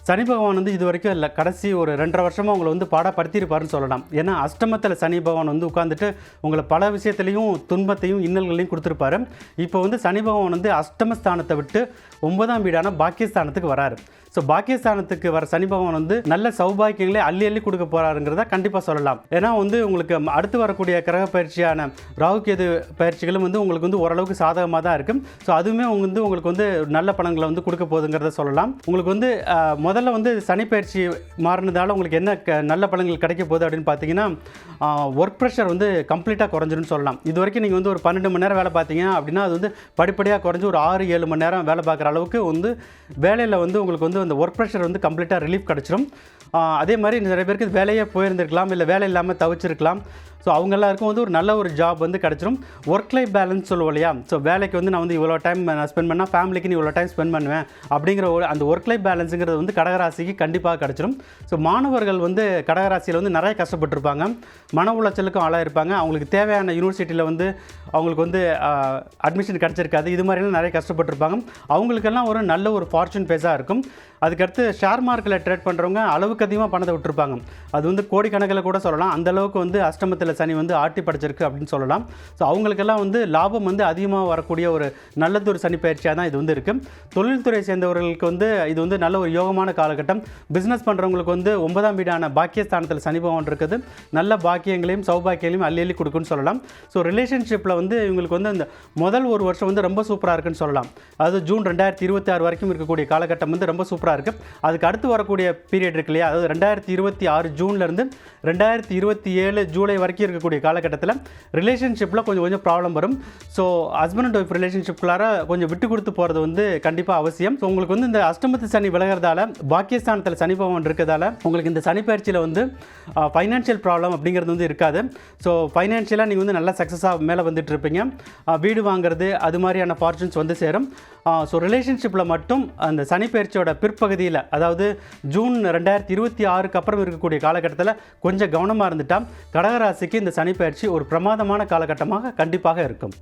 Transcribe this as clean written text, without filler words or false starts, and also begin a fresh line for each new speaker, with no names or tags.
சனி பகவான் வந்து இது வரைக்கும் இல்லை, கடைசி ஒரு 2.5 வருஷமாக உங்களை வந்து பாடப்படுத்தியிருப்பாருன்னு சொல்லலாம். ஏன்னா அஷ்டமத்தில் சனி பகவான் வந்து உட்காந்துட்டு உங்களை பல விஷயத்துலையும் துன்பத்தையும் இன்னல்களையும் கொடுத்துருப்பாரு. இப்போ வந்து சனி பகவான் வந்து அஷ்டமஸ்தானத்தை விட்டு 9ஆம் வீடான பாக்கியஸ்தானத்துக்கு வராரு. ஸோ பாக்கியஸ்தானத்துக்கு வர சனி பகவான் வந்து நல்ல சௌபாக்கியங்களே அள்ளி அள்ளி கொடுக்க போகிறாருங்கிறத கண்டிப்பாக சொல்லலாம். ஏன்னா வந்து உங்களுக்கு அடுத்து வரக்கூடிய கிரக பயிற்சியான ராகு கேது பயிற்சிகளும் வந்து உங்களுக்கு வந்து ஓரளவுக்கு சாதகமாக தான் இருக்கும். ஸோ அதுவுமே உங்களுக்கு வந்து நல்ல பலன்களை வந்து கொடுக்க போகுதுங்கிறத சொல்லலாம். உங்களுக்கு வந்து முதல்ல வந்து சனி பயிற்சி மாறினதால உங்களுக்கு என்ன நல்ல பலன்கள் கிடைக்க போகுது அப்படின்னு பார்த்தீங்கன்னா, ஒர்க் ப்ரெஷர் வந்து கம்ப்ளீட்டாக குறைஞ்சிருன்னு சொல்லலாம். இது வரைக்கும் நீங்கள் வந்து ஒரு 12 மணி நேரம் வேலை பார்த்தீங்க அப்படின்னா அது வந்து படிப்படியாக குறைஞ்சி ஒரு 6-7 மணி நேரம் வேலை பார்க்குற அளவுக்கு வந்து வேலையில் வந்து உங்களுக்கு வந்து அந்த ஒர்க் ப்ரெஷர் வந்து கம்ப்ளீட்டாக ரிலீஃப் கிடச்சிரும். அதே மாதிரி நிறைய பேருக்கு வேலையே போயிருந்திருக்கலாம், இல்லை வேலை இல்லாமல் தவிச்சிருக்கலாம். ஸோ அவங்க எல்லாருக்கும் வந்து ஒரு நல்ல ஒரு ஜாப் வந்து கிடச்சிரும். ஒர்க் லைஃப் பேலன்ஸ் சொல்லுவோம் இல்லையா? ஸோ வேலைக்கு வந்து நான் வந்து இவ்வளோ டைம் நான் ஸ்பெண்ட் பண்ணால் ஃபேமிலிக்கு இவ்வளோ டைம் ஸ்பெண்ட் பண்ணுவேன் அப்படிங்கிற அந்த ஒர்க் லைஃப் பேலன்ஸுங்கிறது வந்து கடகராசிக்கு கண்டிப்பாக கிடச்சிரும். ஸோ மாணவர்கள் வந்து கடகராசியில் வந்து நிறைய கஷ்டப்பட்டுருப்பாங்க, மன உளைச்சலுக்கும் ஆளாயிருப்பாங்க. அவங்களுக்கு தேவையான யூனிவர்சிட்டியில் வந்து அவங்களுக்கு வந்து அட்மிஷன் கிடச்சிருக்காது. இது மாதிரிலாம் நிறைய கஷ்டப்பட்டுருப்பாங்க. அவங்களுக்கெல்லாம் ஒரு நல்ல ஒரு ஃபார்ச்சூன் பேஸாக இருக்கும். அதுக்கடுத்து ஷேர் மார்க்கெட்டில் ட்ரேட் பண்ணுறவங்க அளவுக்கு அதிகமாக பணத்தை விட்டுருப்பாங்க. அது வந்து கோடிக்கணக்கில் கூட சொல்லலாம். அந்தளவுக்கு வந்து அஷ்டமத்தில் சனி வந்து ஆட்டி படைச்சிருக்கு அப்படின்னு சொல்லலாம். ஸோ அவங்களுக்கெல்லாம் வந்து லாபம் வந்து அதிகமாக வரக்கூடிய ஒரு நல்லதொரு சனி பயிற்சியாக தான் இது வந்து இருக்குது. தொழில்துறை சேர்ந்தவர்களுக்கு வந்து இது வந்து நல்ல ஒரு யோகமான காலகட்டம். பிஸ்னஸ் பண்ணுறவங்களுக்கு வந்து 9ஆம் வீடான பாக்கியஸ்தானத்தில் சனி பகவான் இருக்குது. நல்ல பாக்கியங்களையும் சௌபாக்கியங்களையும் அள்ளி அள்ளி கொடுக்குன்னு சொல்லலாம். ஸோ ரிலேஷன்ஷிப்பில் வந்து இவங்களுக்கு வந்து இந்த முதல் ஒரு வருஷம் வந்து ரொம்ப சூப்பராக இருக்குன்னு சொல்லலாம். அது ஜூன் 2026 வரைக்கும் இருக்கக்கூடிய காலகட்டம் வந்து ரொம்ப சூப்பராக இருக்குது. அதுக்கு அடுத்து வரக்கூடிய பீரியட் இருக்கு இல்லையா, அதாவது 2026 ஜூன்லேருந்து 2027 ஜூலை வரைக்கும் இருக்கக்கூடிய காலகட்டத்தில் ரிலேஷன்ஷிப்பில் கொஞ்சம் ப்ராப்ளம் வரும். ஸோ ஹஸ்பண்ட் அண்ட் ஒய்ஃப் ரிலேஷன்ஷிப்குள்ளார கொஞ்சம் விட்டு கொடுத்து போகிறது வந்து கண்டிப்பாக அவசியம். ஸோ உங்களுக்கு வந்து இந்த அஷ்டமத்து சனி விலகிறதால, பாக்கியஸ்தானத்தில் சனி பகவான் இருக்கிறதால உங்களுக்கு இந்த சனி பயிற்சியில் வந்து ஃபைனான்ஷியல் ப்ராப்ளம் அப்படிங்கிறது வந்து இருக்காது. ஸோ ஃபைனான்ஷியலாக நீங்கள் வந்து நல்லா சக்ஸஸாக மேலே வந்துட்டு இருப்பீங்க. வீடு வாங்குறது அது மாதிரியான ஃபார்ச்சூன்ஸ் வந்து சேரும். ஸோ ரிலேஷன்ஷிப்பில் மட்டும் அந்த சனி பயிற்சியோட பிற்பகுதியில், அதாவது ஜூன் 2026க்கு அப்புறம் இருக்கக்கூடிய காலகட்டத்தில் கொஞ்சம் கவனமாக இருந்துட்டால் கடகராசிக்கு இந்த சனி பயிற்சி ஒரு பிரமாதமான காலகட்டமாக கண்டிப்பாக இருக்கும்.